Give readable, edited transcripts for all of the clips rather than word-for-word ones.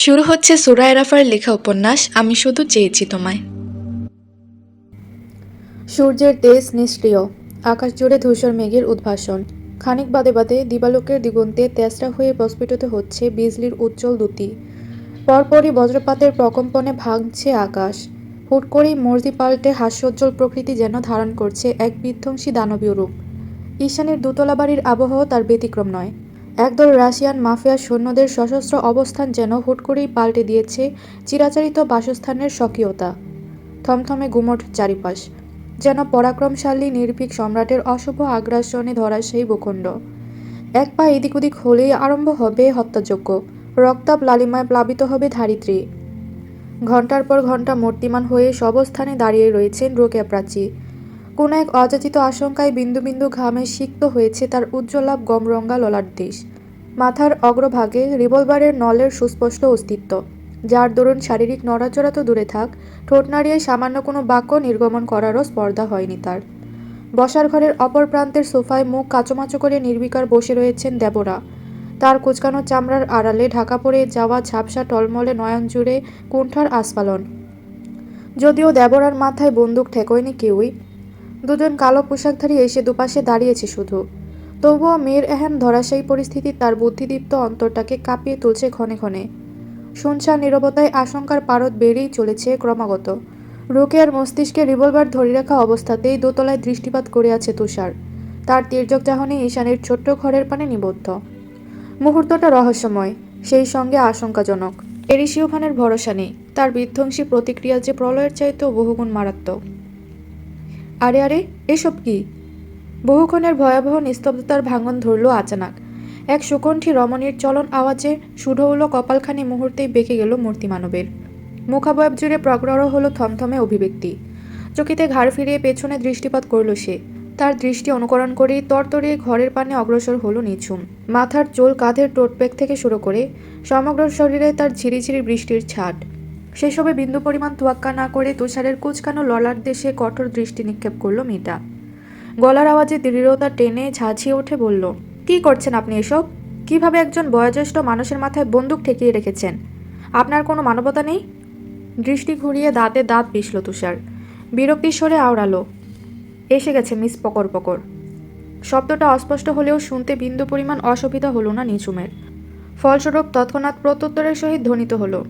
শুরু হচ্ছে সুরায় রাফার লেখা উপন্যাস আমি শুধু চেয়েছি তোমায়। সূর্যের তেজ নিষ্ক্রিয়, আকাশ জুড়ে ধূসর মেঘের উদ্ভাসন। খানিক বাদে বাদে দিবালোকের দিগন্তে তেজরা হয়ে প্রস্ফুটিত হচ্ছে বিজলির উজ্জ্বল দ্যুতি। পরপরই বজ্রপাতের প্রকম্পনে ভাঙছে আকাশ। হুট করেই মর্জি পাল্টে হাস্যোজ্জ্বল প্রকৃতি যেন ধারণ করছে এক বিধ্বংসী দানবীয় রূপ। ঈশানের দোতলা বাড়ির আবহাওয়া তার ব্যতিক্রম নয়। একদল রাশিয়ান মাফিয়া সৈন্যদের সশস্ত্র অবস্থান যেন হুট করেই পাল্টে দিয়েছে চিরাচরিত বাসস্থানের স্বকীয়তা। থমথমে গুমট চারিপাশ, যেন পরাক্রমশালী নির্ভীক সম্রাটের অশুভ আগ্রাসনে ধরাশায়ী ভূখণ্ড। এক পা এদিক ওদিক হলেই আরম্ভ হবে হত্যাযজ্ঞ, রক্তাভ লালিমায় প্লাবিত হবে ধারিত্রী। ঘণ্টার পর ঘণ্টা মূর্তিমান হয়ে সবস্থানে দাঁড়িয়ে রয়েছেন রোকেয়া প্রাচী। কোন এক অযাচিত আশঙ্কায় বিন্দু বিন্দু ঘামে সিক্ত হয়েছে তার উজ্জ্বলাভ গমরঙ্গা ললাটদেশ। মাথার অগ্রভাগে রিভলভারের নলের সুস্পষ্ট অস্তিত্ব, যার দরুন শারীরিক নড়াচড়া তো দূরে থাক, ঠোঁট নাড়িয়ে সামান্য কোনো বাক্য নির্গমন করারও স্পর্ধা হয়নি তার। বসার ঘরের অপর প্রান্তের সোফায় মুখ কাচুমাচু করে নির্বিকার বসে রয়েছেন দেবরা। তার কুচকানো চামড়ার আড়ালে ঢাকা পড়ে যাওয়া ঝাপসা টলমলে নয়ন জুড়ে কুণ্ঠার আস্ফালন। যদিও দেবরার মাথায় বন্দুক ঠেকোয়নি কেউই। দুজন কালো পোশাকধারী এসে দুপাশে দাঁড়িয়েছে শুধু। তবুও মেয়ের এহেন ধরাশায়ী পরিস্থিতি তার বুদ্ধিদীপ্ত অন্তরটাকে কাঁপিয়ে তুলছে ক্ষণে ক্ষণে। শুনশান নীরবতায় আশঙ্কার পারদ বেড়েই চলেছে ক্রমাগত। রোকেয়ার মস্তিষ্কে রিভলভার ধরে রাখা অবস্থাতেই দোতলায় দৃষ্টিপাত করে আছে তুষার। তার তির্যক চাহনি ঈশানের ছোট্ট ঘরের পানে নিবদ্ধ। মুহূর্তটা রহস্যময়, সেই সঙ্গে আশঙ্কাজনক। এরিসিওভানের ভরসা নেই, তার বিধ্বংসী প্রতিক্রিয়া যে প্রলয়ের চাইতেও বহুগুণ মারাত্মক। আরে আরে, এসব কি? বহুক্ষণের ভয়াবহ নিস্তব্ধতার ভাঙন ধরল আচানক। এক সুকণ্ঠী রমণীর চলন আওয়াজে সুঢৌল কপালখানি মুহূর্তেই বেঁকে গেল মূর্তিমানবের। মুখাবয়ব জুড়ে প্রগ্রহ হলো থমথমে অভিব্যক্তি। চকিতে ঘাড় ফিরিয়ে পেছনে দৃষ্টিপাত করল সে। তার দৃষ্টি অনুকরণ করেই তরতরিয়ে ঘরের পানে অগ্রসর হলো নিঝুম। মাথার চুল, কাঁধের টোটপেক থেকে শুরু করে সমগ্র শরীরে তার ঝিরিঝিরি বৃষ্টির ছাট। সেসবে বিন্দু পরিমাণ তোয়াক্কা না করে তুষারের কুচকানো ললাট দেশে কঠোর দৃষ্টি নিক্ষেপ করল মেয়েটা। গলার আওয়াজে দৃঢ়তা টেনে ঝাঁঝিয়ে উঠে বলল, কি করছেন আপনি এসব? কিভাবে একজন বয়োজ্যেষ্ঠ মানুষের মাথায় বন্দুক ঠেকিয়ে রেখেছেন? আপনার কোনো মানবতা নেই? দৃষ্টি ঘুরিয়ে দাঁতে দাঁত পিষল তুষার। বিরক্তির স্বরে আওড়ালো, এসে গেছে মিস পকর পকর। শব্দটা অস্পষ্ট হলেও শুনতে বিন্দু পরিমাণ অসুবিধা হলো না নিঝুমের। ফলস্বরূপ তৎক্ষণাৎ প্রত্যুত্তরের সহিত ধ্বনিত হলো,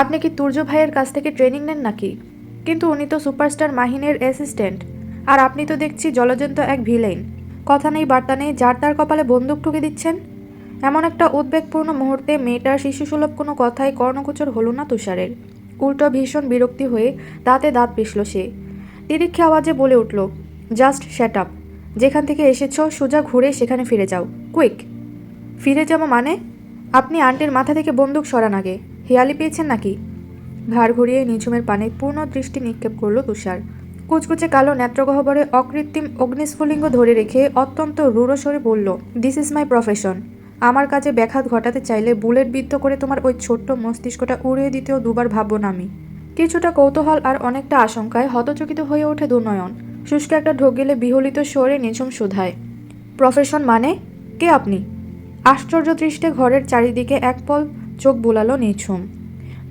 আপনি কি তুর্য ভাইয়ের কাছ থেকে ট্রেনিং নেন নাকি? কিন্তু উনি তো সুপারস্টার মাহিনের অ্যাসিস্ট্যান্ট, আর আপনি তো দেখছি জলজন্ত এক ভিলেন। কথা নেই বার্তা নেই, যার তার কপালে বন্দুক ঠুকে দিচ্ছেন। এমন একটা উদ্বেগপূর্ণ মুহূর্তে মেয়েটার শিশুসুলভ কোনো কথাই কর্ণগোচর হলো না তুষারের। উল্টো ভীষণ বিরক্তি হয়ে দাঁতে দাঁত পিষল সে। তিরিক্ষে আওয়াজে বলে উঠল, জাস্ট শ্যাট আপ। যেখান থেকে এসেছো সোজা ঘুরে সেখানে ফিরে যাও, কুইক। ফিরে যাবো মানে? আপনি আন্টির মাথা থেকে বন্দুক সরান আগে। হেয়ালি পেয়েছেন নাকি? ঘাড় ঘুরিয়ে নিঝুমের পানে পূর্ণ দৃষ্টি নিক্ষেপ করল তুষার। কুচকুচে কালো নেত্রগহ্বরে অকৃত্রিম অগ্নিস্ফুলিঙ্গ ধরে রেখে অত্যন্ত রূঢ় স্বরে বলল, দিস ইজ মাই প্রফেশন। আমার কাজে ব্যাঘাত ঘটাতে চাইলে বুলেট বিদ্ধ করে তোমার ওই ছোট্ট মস্তিষ্কটা উড়িয়ে দিতেও দুবার ভাববো না আমি। কিছুটা কৌতূহল আর অনেকটা আশঙ্কায় হতচকিত হয়ে ওঠে দুনয়ন। শুষ্ক একটা ঢোক গেলে বিহলিত স্বরে নিঝুম শোধায়, প্রফেশন মানে? কে আপনি? আশ্চর্য দৃষ্টে ঘরের চারিদিকে এক পল চোখ বুলালো নিঝুম।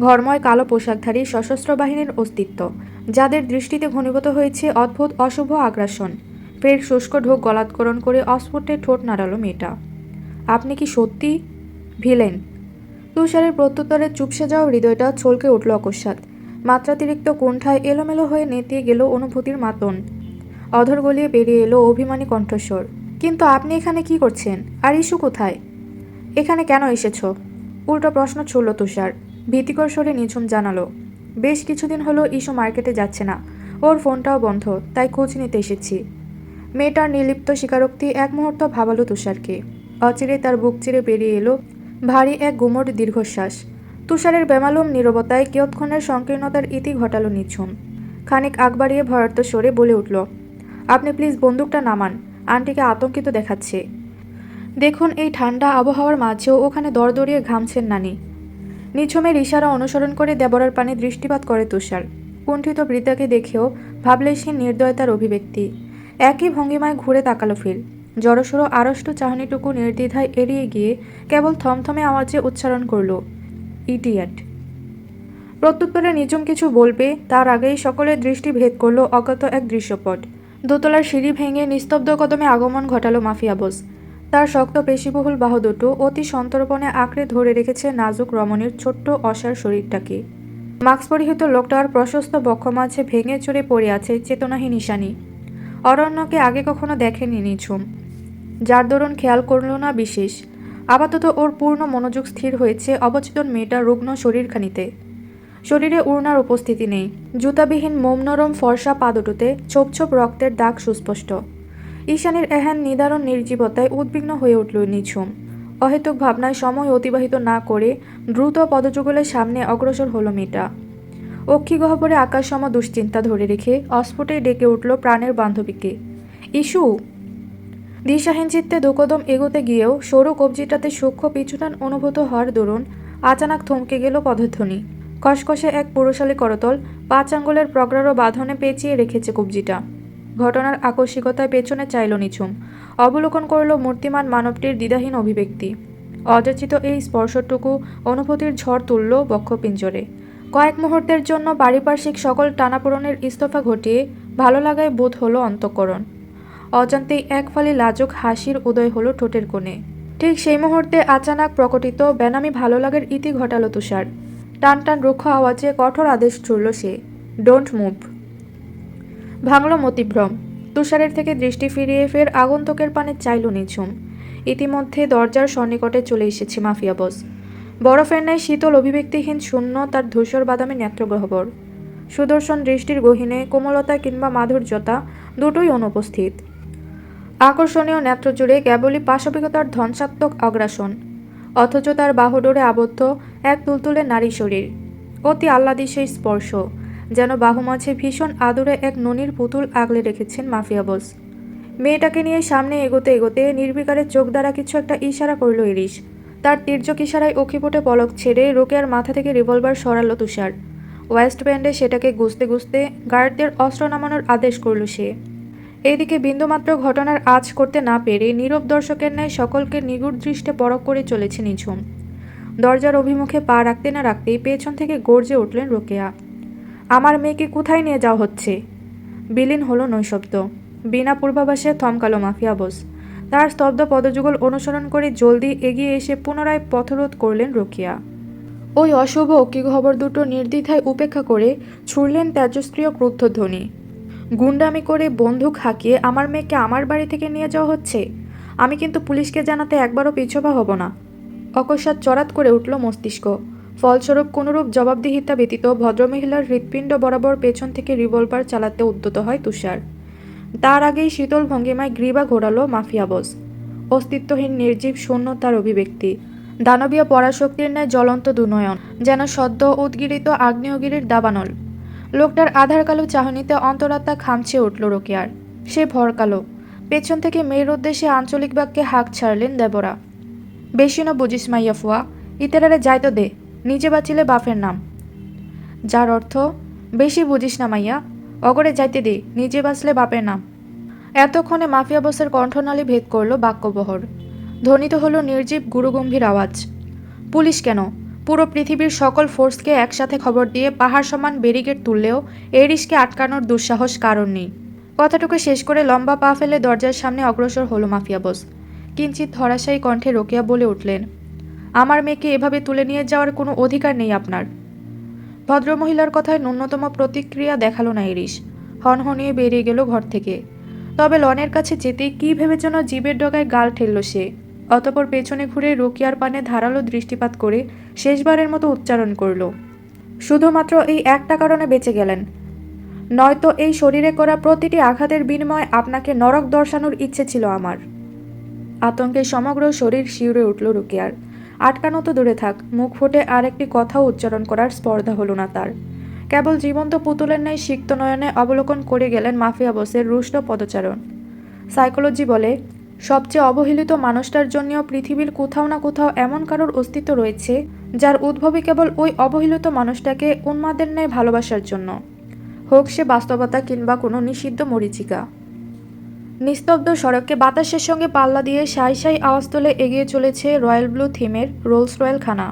ঘরময় কালো পোশাকধারী সশস্ত্র বাহিনীর অস্তিত্ব, যাদের দৃষ্টিতে ঘনীভূত হয়েছে অদ্ভুত অশুভ আগ্রাসন। ফের শুষ্ক ঢোক গলাৎকরণ করে অস্ফুটে ঠোঁট নাড়ালো মেয়েটা। আপনি কি সত্যি ভিলেন? তুষারের প্রত্যুত্তরে চুপসে যাওয়া হৃদয়টা ছলকে উঠল অকস্মাৎ। মাত্রাতিরিক্ত কুণ্ঠায় এলোমেলো হয়ে নেতিয়ে গেল অনুভূতির মাতন। অধর গলিয়ে বেরিয়ে এলো অভিমানী কণ্ঠস্বর, কিন্তু আপনি এখানে কি করছেন? আর ইস্যু কোথায়? এখানে কেন এসেছ? উল্টো প্রশ্ন ছুড়ল তুষার। ভীতিকর স্বরে নিঝুম জানালো, বেশ কিছুদিন হলো ইস্যু মার্কেটে যাচ্ছে না, ওর ফোনটাও বন্ধ, তাই খোঁজ নিতে এসেছি। মেয়েটার নির্লিপ্ত স্বীকারোক্তি এক মুহূর্ত ভাবালো তুষারকে। অচিরে তার বুক চিরে বেরিয়ে এলো ভারী এক গুমট দীর্ঘশ্বাস। তুষারের বেমালুম নীরবতায় কিয়ৎক্ষণের সংকীর্ণতার ইতি ঘটালো নিঝুম। খানিক আগ বাড়িয়ে ভয়ার্ত স্বরে বলে উঠল, আপনি প্লিজ বন্দুকটা নামান, আন্টিকে আতঙ্কিত দেখাচ্ছে। দেখুন এই ঠান্ডা আবহাওয়ার মাঝেও ওখানে দরদরিয়ে ঘামছেন নানি। নিঝুমের ইশারা অনুসরণ করে দেবরার পানে দৃষ্টিপাত করে তুষার। কুণ্ঠিত বৃদ্ধাকে দেখেও ভাবলেশহীন নির্দয়তার অভিব্যক্তি। একই ভঙ্গিমায় ঘুরে তাকালো ফির। জড়সড় আড়ষ্ট চাহনিটুকু নির্দ্বিধায় এড়িয়ে গিয়ে কেবল থমথমে আওয়াজে উচ্চারণ করল, ইডিয়েট। প্রত্যুত্তরে নিঝুম কিছু বলবে তার আগেই সকলের দৃষ্টি ভেদ করলো অজ্ঞাত এক দৃশ্যপট। দোতলার সিঁড়ি ভেঙে নিস্তব্ধ কদমে আগমন ঘটালো মাফিয়া বস। তার শক্ত পেশিবহুল বাহু দুটো অতি সন্তর্পণে আঁকড়ে ধরে রেখেছে নাজুক রমণীর ছোট্ট অসার শরীরটাকে। মাস্ক পরিহিত লোকটার প্রশস্ত বক্ষ মাঝে ভেঙে চড়ে পড়ে আছে চেতনাহীন ঈশানী। অরণ্যকে আগে কখনো দেখেনি নিঝুম, যার দরুন খেয়াল করল না বিশেষ। আপাতত ওর পূর্ণ মনোযোগ স্থির হয়েছে অবচেতন মেয়েটার রুগ্ন শরীরখানিতে। শরীরে উড়নার উপস্থিতি নেই। জুতাবিহীন মোমনরম ফর্সা পা দুটোতে ছোপ ছোপ রক্তের দাগ সুস্পষ্ট। ঈশানীর এহেন নিদারুণ নির্জীবতায় উদ্বিগ্ন হয়ে উঠল নিঝুম। অহেতুক ভাবনায় সময় অতিবাহিত না করে দ্রুত পদযুগলের সামনে অগ্রসর হলো মেয়েটা। অক্ষিগহ্বরে আকাশসম দুশ্চিন্তা ধরে রেখে অস্ফুটেই ডেকে উঠল প্রাণের বান্ধবীকে, ইস্যু। দিশাহীন চিত্তে দুকদম এগোতে গিয়েও সরু কবজিটাতে সূক্ষ্ম পিছুটান অনুভূত হওয়ার দরুন আচানক থমকে গেল পদধ্বনি। কসকসে এক পুরুষালী করতল 5 আঙ্গুলের প্রগাঢ় বাঁধনে পেঁচিয়ে রেখেছে কবজিটা। ঘটনার আকস্মিকতায় পেছনে চাইল নিঝুম, অবলোকন করল মূর্তিমান মানবটির দ্বিধাহীন অভিব্যক্তি। অযাচিত এই স্পর্শটুকু অনুভূতির ঝড় তুলল বক্ষপিঞ্জরে। কয়েক মুহূর্তের জন্য পারিপার্শ্বিক সকল টানাপোড়েনের ইস্তফা ঘটিয়ে ভালো লাগায় বোধ হলো অন্তঃকরণ। অজান্তেই এক ফালি লাজুক হাসির উদয় হলো ঠোঁটের কোণে। ঠিক সেই মুহূর্তে আচানক প্রকটিত বেনামি ভালো লাগার ইতি ঘটালো তুষার। টান টান রুক্ষ আওয়াজে কঠোর আদেশ ছুড়ল সে, ডোন্ট মুভ। ভাঙল মতিভ্রম। তুষারের থেকে দৃষ্টি ফিরিয়ে ফের আগন্তুকের পানে চাইল নিঝুম। ইতিমধ্যে দরজার সন্নিকটে চলে এসেছে মাফিয়া বস। বরফের ন্যায় শীতল অভিব্যক্তিহীন শূন্য তার ধূসর বাদামি নেত্রগহ্বর। সুদর্শন দৃষ্টির গহীনে কোমলতা কিংবা মাধুর্যতা দুটোই অনুপস্থিত। আকর্ষণীয় নেত্র জুড়ে কেবলই পাশবিকতার ধ্বংসাত্মক অগ্রাসন, অথচ তার বাহুডোরে আবদ্ধ এক তুলতুলে নারী শরীর। অতি আহ্লাদী সেই স্পর্শ, যেন বাহু মাঝে ভীষণ আদরে এক ননির পুতুল আগলে রেখেছেন মাফিয়া বস। মেয়েটাকে নিয়ে সামনে এগোতে এগোতে নির্বিকারে চোখ দ্বারা কিছু একটা ইশারা করল ইরিশ। তার তীর্যক ইশারায় অক্ষিপুটে পলক ছেড়ে রোকেয়ার মাথা থেকে রিভলভার সরালো তুষার। ওয়েস্ট ব্যান্ডে সেটাকে গুছতে গুছতে গার্ডদের অস্ত্র নামানোর আদেশ করল সে। এইদিকে বিন্দুমাত্র ঘটনার আঁচ করতে না পেরে নীরব দর্শকের ন্যায় সকলকে নিগুড় দৃষ্টে পরখ করে চলেছে নিঝুম। দরজার অভিমুখে পা রাখতে না রাখতেই পেছন থেকে গর্জে উঠলেন রোকেয়া, আমার মেয়েকে কোথায় নিয়ে যাওয়া হচ্ছে? বিলীন হলো নৈশব্দ। বিনা পূর্বাভাসে থমকালো মাফিয়া বস। তার স্তব্ধ পদযুগল অনুসরণ করে জলদি এগিয়ে এসে পুনরায় পথরোধ করলেন রোকেয়া। ওই অশুভ অক্ষিগহ্বর দুটো নির্দ্বিধায় উপেক্ষা করে ছুড়লেন তেজস্ক্রিয় ক্রুদ্ধ ধ্বনি, গুন্ডামি করে বন্দুক হাঁকিয়ে আমার মেয়েকে আমার বাড়ি থেকে নিয়ে যাওয়া হচ্ছে? আমি কিন্তু পুলিশকে জানাতে একবারও পিছপা হব না। অকস্মাৎ চড়াত করে উঠল মস্তিষ্ক। ফলস্বরূপ কোনরূপ জবাবদিহিতা ব্যতীত ভদ্রমহিলার হৃৎপিণ্ড বরাবর পেছন থেকে রিভলভার চালাতে উদ্যত হয় তুষার। তার আগেই শীতল ভঙ্গিমায় গ্রীবা ঘোরালো মাফিয়া বস। অস্তিত্বহীন নির্জীব শূন্য তার অভিব্যক্তি। দানবীয় পরাশক্তির ন্যায় জ্বলন্ত দুনয়ন, যেন সদ্য উদ্গীরিত আগ্নেয়গিরির দাবানল। লোকটার আধার কালো চাহনিতে অন্তরাত্মা খামছে উঠল রোকেয়ার। সে ভরকালো। পেছন থেকে মেয়ের উদ্দেশ্যে আঞ্চলিক বাক্যে হাঁক ছাড়লেন দেবরা, বেশি না বুঝিস মাইয়া ফুয়া, ইতেরারে যাইতো দে, নিজে বাঁচিলে বাফের নাম। যার অর্থ, বেশি বুঝিস না মাইয়া, অগরে যাইতে দে, নিজে বাঁচলে বাপের নাম। এতক্ষণে মাফিয়া বসের কণ্ঠনালী ভেদ করল বাক্যবহর। ধ্বনিত হলো নির্জীব গুরুগম্ভীর আওয়াজ, পুলিশ কেন, পুরো পৃথিবীর সকল ফোর্সকে একসাথে খবর দিয়ে পাহাড় সমান ব্যারিকেড তুললেও এরিসকে আটকানোর দুঃসাহস কারণ নেই। কথাটুকু শেষ করে লম্বা পা ফেলে দরজার সামনে অগ্রসর হলো মাফিয়া বস। কিঞ্চিত ধরাশায়ী কণ্ঠে রোকেয়া বলে উঠলেন, আমার মেয়েকে এভাবে তুলে নিয়ে যাওয়ার কোনো অধিকার নেই আপনার। ভদ্রমহিলার কথায় ন্যূনতম প্রতিক্রিয়া দেখালো না ইরিশ। হনহনিয়ে বেরিয়ে গেল ঘর থেকে। তবে লনের কাছে যেতেই কী ভেবে যেন জিভের ডগায় গাল ঠেলল সে। অতপর পেছনে ঘুরে রোকিয়ার পানে ধারালো দৃষ্টিপাত করে শেষবারের মতো উচ্চারণ করল, শুধুমাত্র এই একটা কারণে বেঁচে গেলেন, নয়তো এই শরীরে করা প্রতিটি আঘাতের বিনিময়ে আপনাকে নরক দর্শানোর ইচ্ছে ছিল আমার। আতঙ্কে সমগ্র শরীর শিউরে উঠল রোকেয়ার। আটকানো তো দূরে থাক, মুখ ফুটে আর একটি কথাও উচ্চারণ করার স্পর্ধা হলো না তার। কেবল জীবন্ত পুতুলের ন্যায় সিক্ত নয়নে অবলোকন করে গেলেন মাফিয়া বসের রুষ্ট পদচারণ। সাইকোলজি বলে, সবচেয়ে অবহেলিত মানুষটার জন্যও পৃথিবীর কোথাও না কোথাও এমন কারোর অস্তিত্ব রয়েছে যার উদ্ভবই কেবল ওই অবহেলিত মানুষটাকে উন্মাদের ন্যায় ভালোবাসার জন্য, হোক সে বাস্তবতা কিংবা কোনো নিষিদ্ধ মরীচিকা। নিস্তব্ধ সড়ককে বাতাসের সঙ্গে পাল্লা দিয়ে সাই সাই আওয়াজ তুলে এগিয়ে চলেছে রয়্যাল ব্লু থিমের রোলস রয়েল খানা।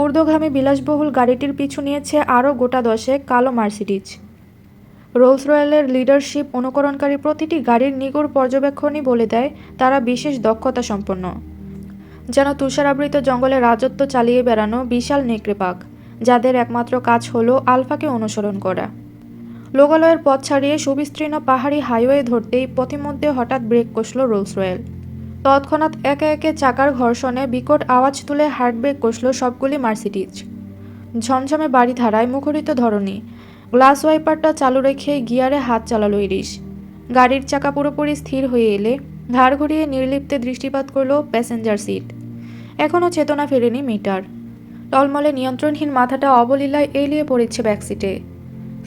ঊর্ধ্বগামী বিলাসবহুল গাড়িটির পিছু নিয়েছে আরও গোটা 10 কালো মার্সিডিজ। রোলস রয়েলের লিডারশিপ অনুকরণকারী প্রতিটি গাড়ির নিগুড় পর্যবেক্ষণই বলে দেয় তারা বিশেষ দক্ষতা সম্পন্ন, যেন তুষারাবৃত জঙ্গলে রাজত্ব চালিয়ে বেড়ানো বিশাল নেকড়েপাক, যাদের একমাত্র কাজ হলো আলফাকে অনুসরণ করা। লোকালয়ের পথ ছাড়িয়ে সুবিস্তীর্ণ পাহাড়ি হাইওয়ে ধরতেই পথিমধ্যে হঠাৎ ব্রেক কষল রোলস রয়েল। তৎক্ষণাৎ একে একে চাকার ঘর্ষণে বিকট আওয়াজ তুলে হার্ট ব্রেক কষল সবগুলি মার্সিডিজ। ঝমঝমে বাড়ি ধারায় মুখরিত ধরণী গ্লাস ওয়াইপারটা চালু রেখে গিয়ারে হাত চালালো ইরিশ। গাড়ির চাকা পুরোপুরি স্থির হয়ে এলে ঘাড় ঘুরিয়ে নির্লিপ্তে দৃষ্টিপাত করলো প্যাসেঞ্জার সিট। এখনও চেতনা ফেরেনি মেয়েটার। টলমলে নিয়ন্ত্রণহীন মাথাটা অবলীলায় এলিয়ে পড়েছে ব্যাকসিটে।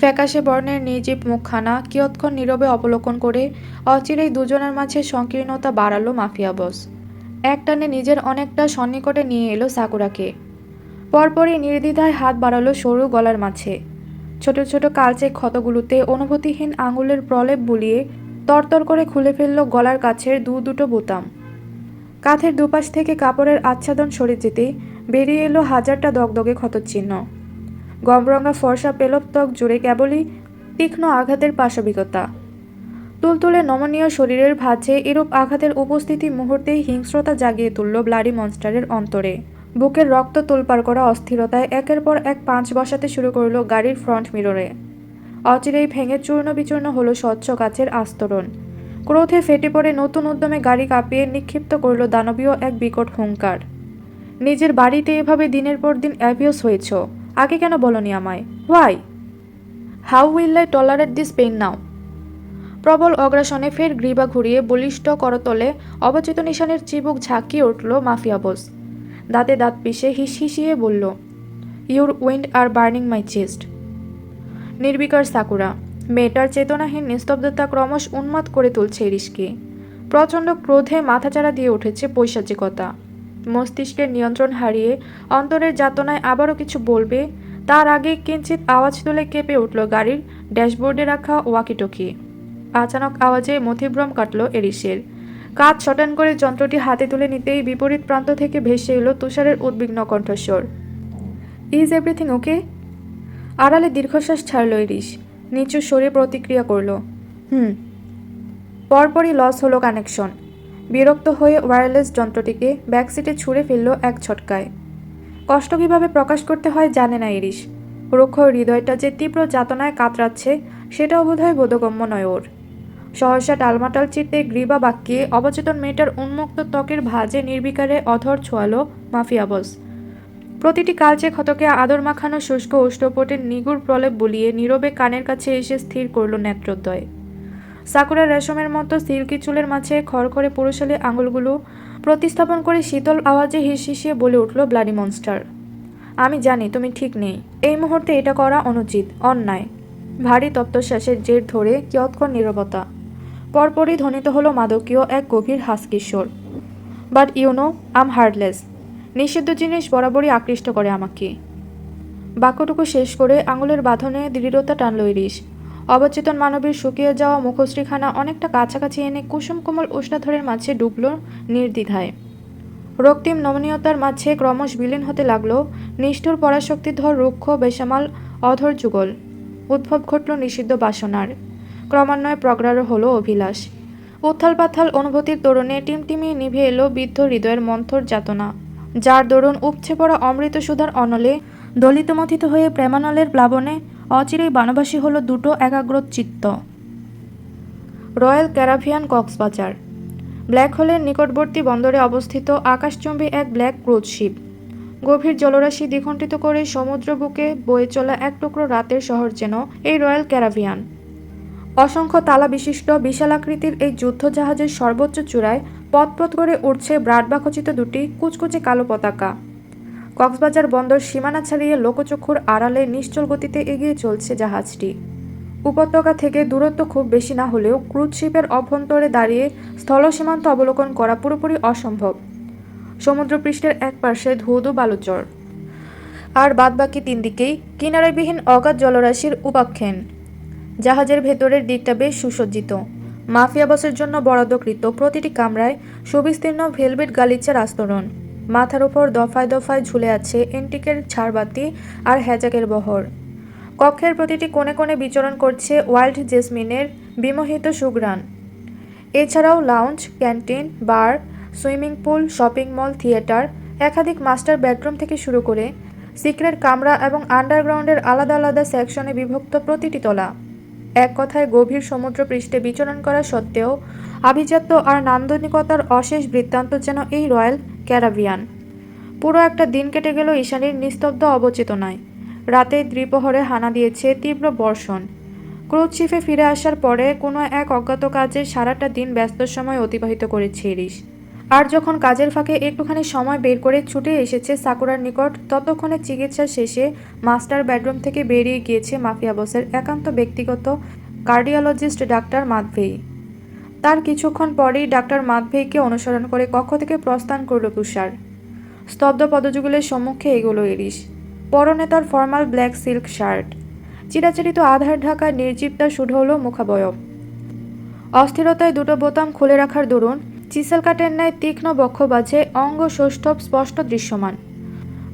ফ্যাকাশে বর্ণের নির্জীব মুখখানা কিয়ৎক্ষণ নীরবে অবলোকন করে অচিরেই দুজনের মাঝে সংকীর্ণতা বাড়ালো মাফিয়া বস। একটানে নিজের অনেকটা সন্নিকটে নিয়ে এলো সাকুরাকে। পরপরই নির্দ্বিধায় হাত বাড়ালো সরু গলার মাঝে। ছোট ছোট কালচে ক্ষতগুলোতে অনুভূতিহীন আঙুলের প্রলেপ বুলিয়ে তরতর করে খুলে ফেলল গলার কাছের দুটো বোতাম। কাঁধের দুপাশ থেকে কাপড়ের আচ্ছাদন সরে যেতেই বেরিয়ে এলো হাজারটা দগদগে ক্ষতচিহ্ন। গমরঙা ফর্সা পেলব ত্বক জুড়ে কেবলই তীক্ষ্ণ আঘাতের পাশবিকতা। তুলতুলে নমনীয় শরীরের ভাঁজে এরূপ আঘাতের উপস্থিতি মুহূর্তেই হিংস্রতা জাগিয়ে তুলল ব্লাডি মনস্টারের অন্তরে। বুকের রক্ত তোলপাড় করা অস্থিরতায় একের পর এক পাঁচ বসাতে শুরু করলো গাড়ির ফ্রন্ট মিররে। অচিরেই ভেঙে চূর্ণ বিচূর্ণ হলো স্বচ্ছ কাচের আস্তরণ। ক্রোধে ফেটে পড়ে নতুন উদ্যমে গাড়ি কাঁপিয়ে নিক্ষিপ্ত করল দানবীয় এক বিকট হুঙ্কার। নিজের বাড়িতে এভাবে দিনের পর দিন অ্যাবিউজ হয়েছ, আগে কেন বলনি আমায়? Why? How will I tolerate this pain now? প্রবল অগ্রাসনে ফের গ্রীবা ঘুরিয়ে বলিষ্ঠ করতলে অবচেত নিশানের চিবুক ঝাঁকিয়ে উঠল মাফিয়া বস। দাঁতে দাঁত পিষে হিসহিসিয়ে বলল, your wind are burning my chest. নির্বিকার সাকুরা। মেয়েটার চেতনাহীন নিস্তব্ধতা ক্রমশ উন্মাদ করে তুলছে ইরিশকে। প্রচণ্ড ক্রোধে মাথাচাড়া দিয়ে উঠেছে পৈশাচিকতা। মস্তিষ্কের নিয়ন্ত্রণ হারিয়ে অন্তরের যাতনায় আবারও কিছু বলবে তার আগে কিঞ্চিত আওয়াজ তুলে কেঁপে উঠল গাড়ির ড্যাশবোর্ডে রাখা ওয়াকিটকি। আচানক আওয়াজে মথিভ্রম কাটল এরিসের। কাঁধ শটান করে যন্ত্রটি হাতে তুলে নিতেই বিপরীত প্রান্ত থেকে ভেসে এলো তুষারের উদ্বিগ্ন কণ্ঠস্বর। Is everything okay? আড়ালে দীর্ঘশ্বাস ছাড়ল ইরিশ। নিচু সরে প্রতিক্রিয়া করল, পরপরই লস হলো কানেকশন। বিরক্ত হয়ে ওয়্যারলেস যন্ত্রটিকে ব্যাকসিটে ছুঁড়ে ফেলল এক ছটকায়। কষ্ট কিভাবে প্রকাশ করতে হয় জানে না ইরিশ। রুক্ষ হৃদয়টা যে তীব্র যাতনায় কাতরাচ্ছে সেটাও বোধহয় বোধগম্য নয় ওর। সহসা টালমাটাল চিত্তে গ্রীবা বাক্যে অবচেতন মেয়েটার উন্মুক্ত ত্বকের ভাঁজে নির্বিকারে অধর ছোঁয়ালো মাফিয়া বস। প্রতিটি কালচে ক্ষতকে আদর মাখানো শুষ্ক উষ্ঠপটের নিগুড় প্রলেপ বুলিয়ে নীরবে কানের কাছে এসে স্থির করল নেত্রোদ্বয়। সাকুরা রেশমের মতো সিল্কি চুলের মাঝে খড়খড়ে পুরুষালী আঙুলগুলো প্রতিস্থাপন করে শীতল আওয়াজে হিসহিসিয়ে বলে উঠল ব্লাডি মনস্টার, আমি জানি তুমি ঠিক নেই। এই মুহূর্তে এটা করা অনুচিত, অন্যায়। ভারী তপ্তশ্বাসের জের ধরে কিয়ৎক্ষণ নীরবতা। পরপরই ধ্বনিত হলো মাদকীয় এক গভীর হাসকিশোর। But you know I'm heartless. নিষিদ্ধ জিনিস বরাবরই আকৃষ্ট করে আমাকে। বাক্যটুকু শেষ করে আঙুলের বাঁধনে দৃঢ়তা টানল ইরিশ। অবচেতন মানবীর শুকিয়ে যাওয়া মুখশ্রীখানা অনেকটা কাছাকাছি এনে কুসুম কোমল উষ্ণাধরের মাঝে ডুবল নির্দ্বিধায়। রক্তিম নমনীয়তার মাঝে ক্রমশ বিলীন হতে লাগল নিষ্ঠুর পরাশক্তিধর রুক্ষ বেসামাল অধর যুগল। উদ্ভব ঘটল নিষিদ্ধ বাসনার। ক্রমান্বয়ে প্রগাঢ় হলো অভিলাষ। উত্থাল পাথাল অনুভূতির তোরণে টিমটিমিয়ে নিভে এলো বিদ্ধ হৃদয়ের মন্থর যাতনা, যার দরুন উপচে পড়া অমৃত সুধার অনলে দলিত মথিত হয়ে প্রেমানলের প্লাবনে অচিরেই বানবাসী হলো দুটো একাগ্র চিত্ত। রয়্যাল ক্যারাভিয়ান কক্সবাজার। ব্ল্যাক হোলের নিকটবর্তী বন্দরে অবস্থিত আকাশচুম্বী এক ব্ল্যাক ক্রুজ শিপ। গভীর জলরাশি দ্বিখণ্ডিত করে সমুদ্র বুকে বয়ে চলা এক টুকরো রাতের শহর যেন এই রয়্যাল ক্যারাভিয়ান। অসংখ্য তালা বিশিষ্ট বিশালাকৃতির এই যুদ্ধজাহাজের সর্বোচ্চ চূড়ায় পথ করে উঠছে ব্রাডবাখচিত দুটি কুচকুচে কালো পতাকা। কক্সবাজার বন্দর সীমানা ছাড়িয়ে লোকচক্ষুর আড়ালে নিশ্চল গতিতে এগিয়ে চলছে জাহাজটি। উপত্যকা থেকে দূরত্ব খুব বেশি না হলেও ক্রুজ শিপের অভ্যন্তরে দাঁড়িয়ে স্থল সীমান্ত অবলোকন করা পুরোপুরি অসম্ভব। সমুদ্রপৃষ্ঠের এক পার্শ্বে ধুধু বালুচর, আর বাদবাকি তিন দিকেই কিনারাবিহীন অগাধ জলরাশির উপাখ্যান। জাহাজের ভেতরের দিকটা বেশ সুসজ্জিত। মাফিয়া বসের জন্য বরাদ্দকৃত প্রতিটি কামরায় সুবিস্তীর্ণ ভেলভেট গালিচার আস্তরণ। মাথার উপর দফায় দফায় ঝুলে আছে এন্টিকের ঝাড়বাতি আর হ্যাজাকের বহর। কক্ষের প্রতিটি কোণে কোণে বিচরণ করছে ওয়াইল্ড জেসমিনের বিমোহিত সুঘ্রাণ। এছাড়াও lounge, canteen, bar, swimming pool, shopping mall, theatre, একাধিক মাস্টার বেডরুম থেকে শুরু করে সিক্রেট কামরা এবং আন্ডারগ্রাউন্ডের আলাদা আলাদা সেকশনে বিভক্ত প্রতিটি তলা। এক কথায় গভীর সমুদ্র পৃষ্ঠে বিচরণ করা সত্ত্বেও আভিজাত্য আর নান্দনিকতার অশেষ বৃত্তান্ত যেন এই রয়্যাল ক্যারাবিয়ান। পুরো একটা দিন কেটে গেল ঈশানীর নিস্তব্ধ অবচেতনায়। রাতে দ্বিপ্রহরে হানা দিয়েছে তীব্র বর্ষণ। ক্রুজ শিপে ফিরে আসার পরে কোনো এক অজ্ঞাত কাজে সারাটা দিন ব্যস্ত সময় অতিবাহিত করেছে ইরিশ। আর যখন কাজের ফাঁকে একটুখানি সময় বের করে ছুটে এসেছে সাকুরার নিকট, ততক্ষণে চিকিৎসা শেষে মাস্টার বেডরুম থেকে বেরিয়ে গিয়েছে মাফিয়া বসের একান্ত ব্যক্তিগত কার্ডিওলজিস্ট ডাক্তার মাদভেই। তার কিছুক্ষণ পরেই ডাক্তার মাদভেইকে অনুসরণ করে কক্ষ থেকে প্রস্থান করল তুষার। স্তব্ধ পদযুগলের সম্মুখে এগোলো ইরিশ। পরনে তার ফর্মাল ব্ল্যাক সিল্ক শার্ট, চিরাচরিত আধার ঢাকা নির্জীব সুঢৌল মুখাবয়ব। অস্থিরতায় দুটো বোতাম খুলে রাখার দরুন চিসেল কাটের ন্যায় তীক্ষ্ণ বক্ষ বাজে অঙ্গ সৌষ্ঠব স্পষ্ট দৃশ্যমান।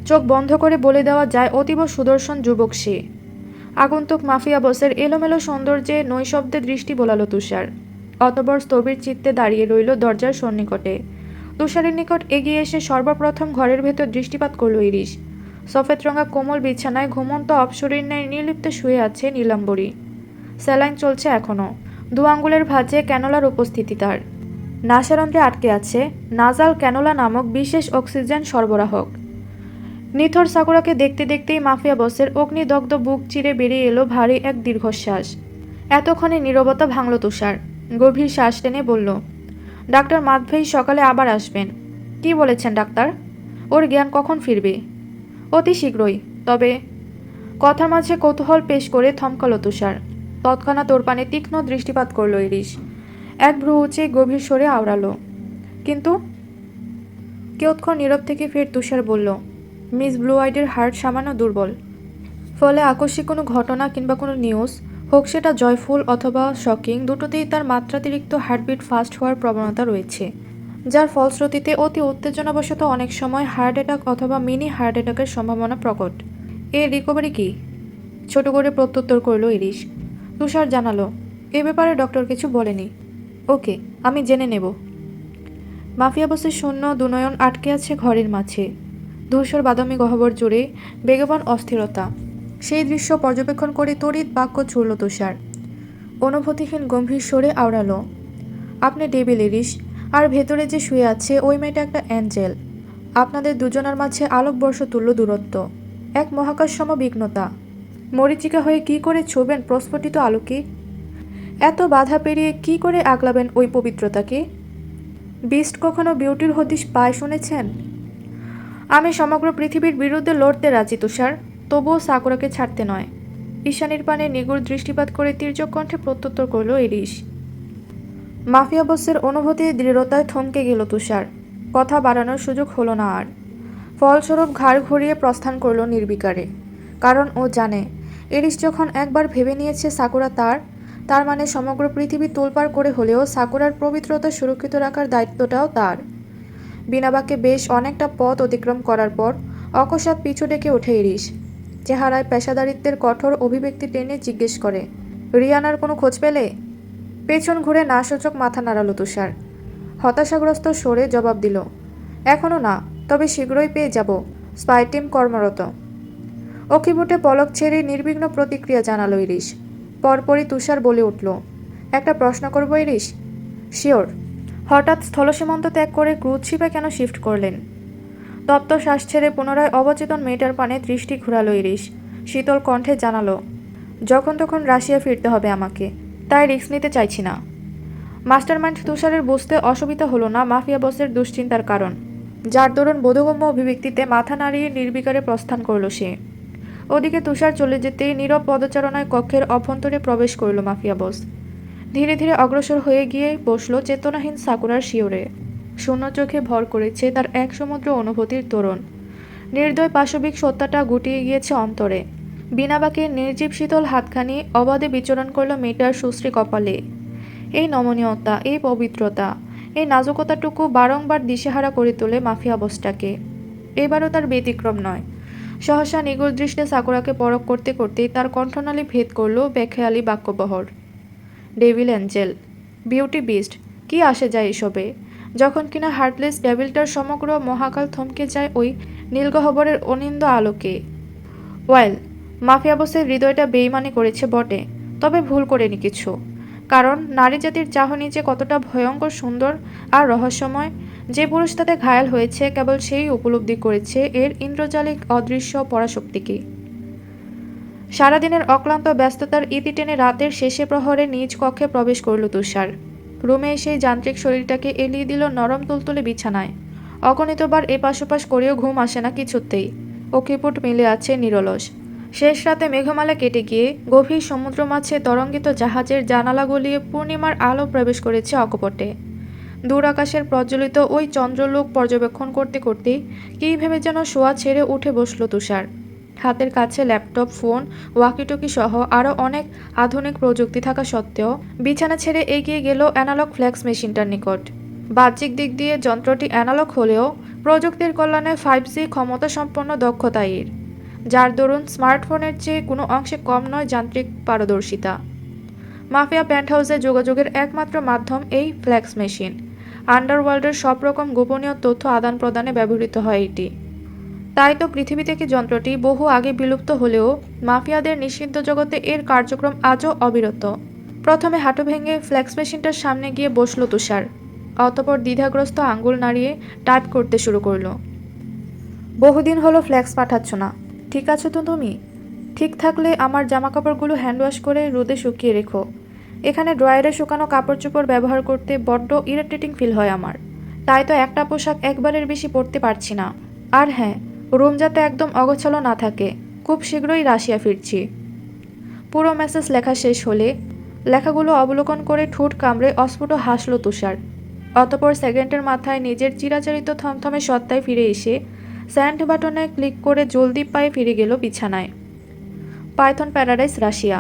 চোখ বন্ধ করে বলে দেওয়া যায় অতীব সুদর্শন যুবক সে। আগন্তুক মাফিয়া বসের এলোমেলো সৌন্দর্যে নৈশব্দে দৃষ্টি বোলালো তুষার। অতবর স্থবির চিত্তে দাঁড়িয়ে রইল দরজার সন্নিকটে। তুষারের নিকট এগিয়ে এসে সর্বপ্রথম ঘরের ভেতর দৃষ্টিপাত করল ইরিশ। সফেদ রঙা কোমল বিছানায় ঘুমন্ত অপসরীর ন্যায় নির্লিপ্ত শুয়ে আছে নীলাম্বরী। স্যালাইন চলছে এখনও। 2 আঙ্গুলের ভাঁজে ক্যানোলার উপস্থিতি তার। নাসারন্ধ্রে আটকে আছে নাজাল ক্যানোলা নামক বিশেষ অক্সিজেন সরবরাহক। নিথর সাকুরাকে দেখতে দেখতেই মাফিয়া বসের অগ্নিদগ্ধ বুক চিরে বেরিয়ে এলো ভারী এক দীর্ঘশ্বাস। এতক্ষণে নীরবতা ভাঙল তুষার। গভীর শ্বাস টেনে বলল, ডাক্তার মাদভেই সকালে আবার আসবেন। কি বলেছেন ডাক্তার? ওর জ্ঞান কখন ফিরবে? অতি শীঘ্রই। তবে কথার মাঝে কৌতূহল পেশ করে থমকালো তুষার। তৎক্ষণাৎ ওর পানে তীক্ষ্ণ দৃষ্টিপাত করল ইরিশ। এক ভ্রু উঁচে গভীর স্বরে আওড়ালো, কিন্তু? কিয়ৎক্ষণ নীরব থেকে ফের তুষার বলল, মিস ব্লু আইডের হার্ট সামান্য দুর্বল। ফলে আকস্মিক কোনো ঘটনা কিংবা কোনো নিউজ হোক, সেটা জয়ফুল অথবা শকিং, দুটোতেই তার মাত্রাতিরিক্ত হার্টবিট ফাস্ট হওয়ার প্রবণতা রয়েছে, যার ফলশ্রুতিতে অতি উত্তেজনাবশত অনেক সময় হার্ট অ্যাটাক অথবা মিনি হার্ট অ্যাটাকের সম্ভাবনা প্রকট। এর রিকভারি কি? ছোট করে প্রত্যুত্তর করল ইরিশ। তুষার জানালো, এ ব্যাপারে ডক্টর কিছু বলেনি। ওকে, আমি জেনে নেব। মাফিয়া বসের শূন্য দুনয়ন আটকে আছে ঘরের মাঝে। ধূসর বাদামি গহ্বর জুড়ে বেগবান অস্থিরতা। সেই দৃশ্য পর্যবেক্ষণ করে তড়িৎ বাক্য ছুড়ল তুষার। অনুভূতিহীন গম্ভীর স্বরে আওড়ালো, আপনি ডেভিল ইরিশ, আর ভেতরে যে শুয়ে আছে ওই মেয়েটা একটা অ্যাঞ্জেল। আপনাদের দুজনের মাঝে আলোকবর্ষ তুল্য দূরত্ব, এক মহাকাশসম বিঘ্নতা। মরীচিকা হয়ে কি করে ছোবেন প্রস্ফুটিত আলোকে? এত বাধা পেরিয়ে কি করে আগলাবেন ওই পবিত্রতাকে? বিস্ট কখনো বিউটির হদিশ পায় শুনেছেন? আমি সমগ্র পৃথিবীর বিরুদ্ধে লড়তে রাজি তুষার, তবুও সাকুরাকে ছাড়তে নয়। ঈশানীর পানে নিগুড় দৃষ্টিপাত করে তির্যক কণ্ঠে প্রত্যুত্তর করল ইরিশ। মাফিয়া বসের অনুভূতির দৃঢ়তায় থমকে গেল তুষার। কথা বাড়ানোর সুযোগ হলো না আর। ফলস্বরূপ ঘাড় ঘুরিয়ে প্রস্থান করল নির্বিকারে। কারণ ও জানে, ইরিশ যখন একবার ভেবে নিয়েছে সাকুরা তার মানে সমগ্র পৃথিবী তোলপাড় করে হলেও সাকুরার পবিত্রতা সুরক্ষিত রাখার দায়িত্বটাও তার। বিনা বাক্যে বেশ অনেকটা পথ অতিক্রম করার পর অকস্মাৎ পিছু ডেকে ওঠে ইরিশ। চেহারায় পেশাদারিত্বের কঠোর অভিব্যক্তি টেনে জিজ্ঞেস করে, রিয়ানার কোনো খোঁজ পেলে? পেছন ঘুরে নাসূচক মাথা নাড়ালো তুষার। হতাশাগ্রস্ত স্বরে জবাব দিল, এখনও না, তবে শীঘ্রই পেয়ে যাব। স্পাই টিম কর্মরত। অকিবুটে পলক ছেড়ে নির্বিঘ্ন প্রতিক্রিয়া জানালো ইরিশ। পরপরই তুষার বলে উঠল, একটা প্রশ্ন করব ইরিশ? শিওর। হঠাৎ স্থলসীমান্ত ত্যাগ করে ক্রুজ শিপে কেন শিফট করলেন? তপ্ত শ্বাস ছেড়ে পুনরায় অবচেতন মেয়েটার পানে দৃষ্টি ঘুরালো ইরিশ। শীতল কণ্ঠে জানালো, যখন তখন রাশিয়া ফিরতে হবে আমাকে, তাই রিস্ক নিতে চাইছি না। মাস্টারমাইন্ড তুষারের বুঝতে অসুবিধা হলো না মাফিয়া বসের দুশ্চিন্তার কারণ, যার দরুন বোধগম্য অভিব্যক্তিতে মাথা নাড়িয়ে নির্বিকারে প্রস্থান করল সে। ওদিকে তুষার চলে যেতেই নীরব পদচারণায় কক্ষের অভ্যন্তরে প্রবেশ করল মাফিয়া বস। ধীরে ধীরে অগ্রসর হয়ে গিয়ে বসল চেতনাহীন সাকুরার শিওরে। শূন্য চোখে ভর করেছে তার এক সমুদ্র অনুভূতির তোরণ। নির্দয় পাশবিক সত্তাটা গুটিয়ে গিয়েছে অন্তরে। বিনা বাক্যে নির্জীব শীতল হাতখানি অবাধে বিচরণ করল মেয়েটার সুশ্রী কপালে। এই নমনীয়তা, এই পবিত্রতা, এই নাজুকতাটুকু বারংবার দিশেহারা করে তোলে মাফিয়া বসটাকে। এবারও তার ব্যতিক্রম নয়। সহসা নিগুড় দৃষ্টে সাকুরাকে পরখ করতে করতেই তার কণ্ঠনালী ভেদ করল বেখেয়ালি বাক্যবহর। ডেভিল অ্যাঞ্জেল, বিউটি বিস্ট, কি আসে যায় এসবে, যখন কিনা হার্টলেস ডেভিলটার সমগ্র মহাকাল থমকে যায় ওই নীলগহ্বরের অনিন্দ আলোকে। ওয়েল, মাফিয়া বসের হৃদয়টা বেইমানি করেছে বটে, তবে ভুল করেনি কিছু। কারণ নারী জাতির চাহনি যে কতটা ভয়ঙ্কর সুন্দর আর রহস্যময়, যে পুরুষ তাতে ঘায়াল হয়েছে কেবল সেই উপলব্ধি করেছে এর ইন্দ্রজালিক অদৃশ্য পরাশক্তিকে। সারাদিনের অক্লান্ত ব্যস্ততার ইতি টেনে রাতের শেষে প্রহরে নিজ কক্ষে প্রবেশ করল তুষার। রুমে এসেই যান্ত্রিক শরীরটাকে এলিয়ে দিল নরম তুলতুলে বিছানায়। অগণিতবার এপাশ ওপাশ করেও ঘুম আসে না কিছুতেই। অকিপুট মিলে আছে নিরলস। শেষ রাতে মেঘমালা কেটে গিয়ে গভীর সমুদ্র মাঝে তরঙ্গিত জাহাজের জানালা গলিয়ে পূর্ণিমার আলো প্রবেশ করেছে অকপটে। দূর আকাশের প্রজ্বলিত ওই চন্দ্রলোক পর্যবেক্ষণ করতে করতেই কী ভেবে যেন শোয়া ছেড়ে উঠে বসল তুষার। হাতের কাছে ল্যাপটপ, ফোন, ওয়াকিটকি সহ আরও অনেক আধুনিক প্রযুক্তি থাকা সত্ত্বেও বিছানা ছেড়ে এগিয়ে গেল অ্যানালগ ফ্ল্যাক্স মেশিনটার নিকট। বাহ্যিক দিক দিয়ে যন্ত্রটি অ্যানালগ হলেও প্রযুক্তির কল্যাণে 5G ক্ষমতাসম্পন্ন দক্ষতা এর, যার দরুন স্মার্টফোনের চেয়ে কোনো অংশে কম নয় যান্ত্রিক পারদর্শিতা। মাফিয়া পেন্টহাউসে যোগাযোগের একমাত্র মাধ্যম এই ফ্ল্যাক্স মেশিন। আন্ডারওয়ার্ল্ডের সব রকম গোপনীয় তথ্য আদান প্রদানে ব্যবহৃত হয় এটি। তাই তো পৃথিবী থেকে যন্ত্রটি বহু আগে বিলুপ্ত হলেও মাফিয়াদের নিষিদ্ধ জগতে এর কার্যক্রম আজও অবিরত। প্রথমে হাঁটু ভেঙে ফ্ল্যাক্স মেশিনটার সামনে গিয়ে বসল তুষার। অতঃপর দ্বিধাগ্রস্ত আঙ্গুল নাড়িয়ে টাইপ করতে শুরু করলো। বহুদিন হলো ফ্ল্যাক্স পাঠাচ্ছ না, ঠিক আছো তো তুমি? ঠিক থাকলে আমার জামাকাপড়গুলো হ্যান্ড ওয়াশ করে রোদে শুকিয়ে রেখো। এখানে ড্রয়ারে শুকানো কাপড় চোপড় ব্যবহার করতে বড্ড ইরিটেটিং ফিল হয় আমার। তাই তো একটা পোশাক একবারের বেশি পরতে পারছি না। আর হ্যাঁ, রুম যাতে একদম অগোছালো না থাকে। খুব শীঘ্রই রাশিয়া ফিরছি। পুরো মেসেজ লেখা শেষ হলে লেখাগুলো অবলোকন করে ঠোঁট কামড়ে অস্ফুট হাসল তুষার। অতঃপর সেকেন্ডের মাথায় নিজের চিরাচরিত থমথমে সত্তায় ফিরে এসে স্যান্ড বাটনে ক্লিক করে জলদি পায়ে ফিরে গেল বিছানায়। Python paradise, Russia.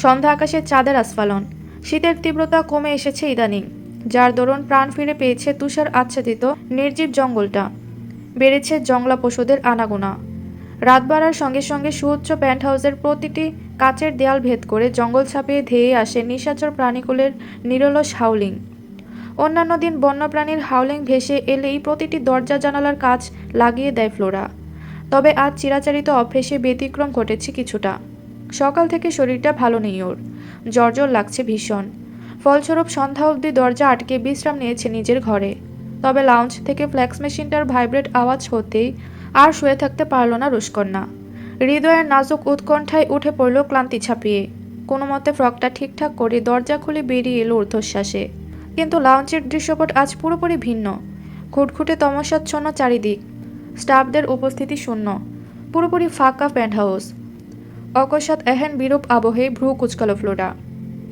সন্ধ্যা আকাশে চাঁদের আস্ফালন। শীতের তীব্রতা কমে এসেছে ইদানিং, যার দরুন প্রাণ ফিরে পেয়েছে তুষার আচ্ছাদিত নির্জীব জঙ্গলটা। বেড়েছে জংলা পশুদের আনাগোনা। রাত বাড়ার সঙ্গে সঙ্গে সুউচ্চ পেন্টহাউসের প্রতিটি কাচের দেয়াল ভেদ করে জঙ্গল ছাপিয়ে ধেয়ে আসে নিশাচর প্রাণীকুলের নিরলস হাউলিং। অন্যান্য দিন বন্যপ্রাণীর হাউলিং ভেসে এলেই প্রতিটি দরজা জানালার কাচ লাগিয়ে দেয় ফ্লোরা। তবে আজ চিরাচরিত অভ্যেসে ব্যতিক্রম ঘটেছে কিছুটা। সকাল থেকে শরীরটা ভালো নেই ওর, জ্বর লাগছে ভীষণ। ফলস্বরূপ সন্ধ্যা অবধি দরজা আটকে বিশ্রাম নিয়েছে নিজের ঘরে। তবে লাউঞ্জ থেকে ফ্ল্যাক্স মেশিনটার ভাইব্রেট আওয়াজ হতেই আর শুয়ে থাকতে পারল না রুশকন্যা। হৃদয়ের নাজুক উৎকণ্ঠায় উঠে পড়ল ক্লান্তি ছাপিয়ে। কোনো মতে ফ্রকটা ঠিকঠাক করে দরজা খুলে বেরিয়ে এলো ঊর্ধ্বশ্বাসে। কিন্তু লাউঞ্জের দৃশ্যপট আজ পুরোপুরি ভিন্ন। খুটখুটে তমসাচ্ছন্ন চারিদিক, স্টাফদের উপস্থিতি শূন্য, পুরোপুরি ফাঁকা পেন্টহাউস। অকস্মাৎ এহেন বিরূপ আবহে ভ্রু কুচকাল ফ্লোরা।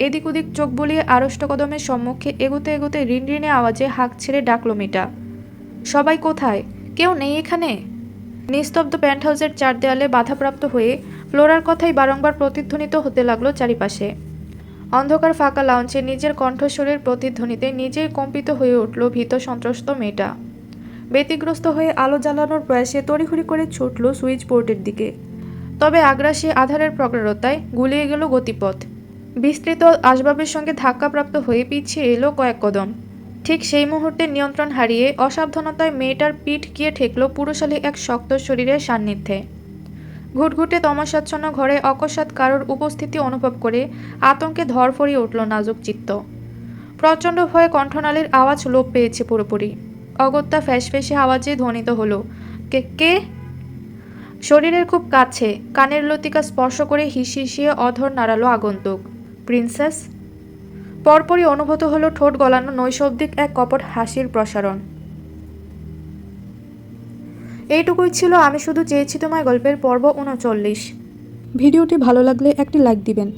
এদিক ওদিক চোখ বুলিয়ে আড়ষ্ট কদমের সম্মুখে এগোতে এগোতে রিনরিনে আওয়াজে হাঁক ছেড়ে ডাকল মেয়েটা। সবাই কোথায়? কেউ নেই এখানে? নিস্তব্ধ পেন্টহাউসের চার দেয়ালে বাধাপ্রাপ্ত হয়ে ফ্লোরার কথাই বারংবার প্রতিধ্বনিত হতে লাগলো চারিপাশে। অন্ধকার ফাঁকা লাউঞ্জে নিজের কণ্ঠস্বরের প্রতিধ্বনিতে নিজেই কম্পিত হয়ে উঠল ভীত সন্ত্রস্ত মেয়েটা। ব্যতিগ্রস্ত হয়ে আলো জ্বালানোর প্রয়াসে তড়িঘড়ি করে ছুটল সুইচ বোর্ডের দিকে। তবে আগ্রাসী আধারের প্রখরতায় গুলিয়ে গেল গতিপথ। বিস্তৃত আসবাবের সঙ্গে ধাক্কাপ্রাপ্ত হয়ে পিছিয়ে এলো কয়েক কদম। ঠিক সেই মুহূর্তে নিয়ন্ত্রণ হারিয়ে অসাবধানতায় মেয়েটার পিঠ গিয়ে ঠেকল পুরুষালী এক শক্ত শরীরের সান্নিধ্যে। ঘুটঘুটে তমসাচ্ছন্ন ঘরে অকস্মাৎ কারোর উপস্থিতি অনুভব করে আতঙ্কে ধরফরিয়ে উঠল নাজুক চিত্ত। প্রচণ্ড ভয়ে কণ্ঠনালীর আওয়াজ লোপ পেয়েছে পুরোপুরি। অগত্যা ফ্যাঁসফেঁসে আওয়াজে ধ্বনিত হলো, কে কে? শরীরের খুব কাছে কানের লতিকা স্পর্শ করে হিসিয়ে অধর নাড়ালো আগন্তুক। প্রিন্সেস। পরপরই অনুভূত হলো ঠোঁট গলানো নৈশব্দিক এক কপট হাসির প্রসারণ। এইটুকুই ছিল আমি শুধু চেয়েছি তোমায় গল্পের পর্ব 39। ভিডিওটি ভালো লাগলে একটি লাইক দিবেন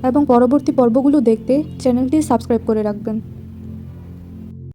এবং পরবর্তী পর্বগুলো দেখতে চ্যানেলটি সাবস্ক্রাইব করে রাখবেন।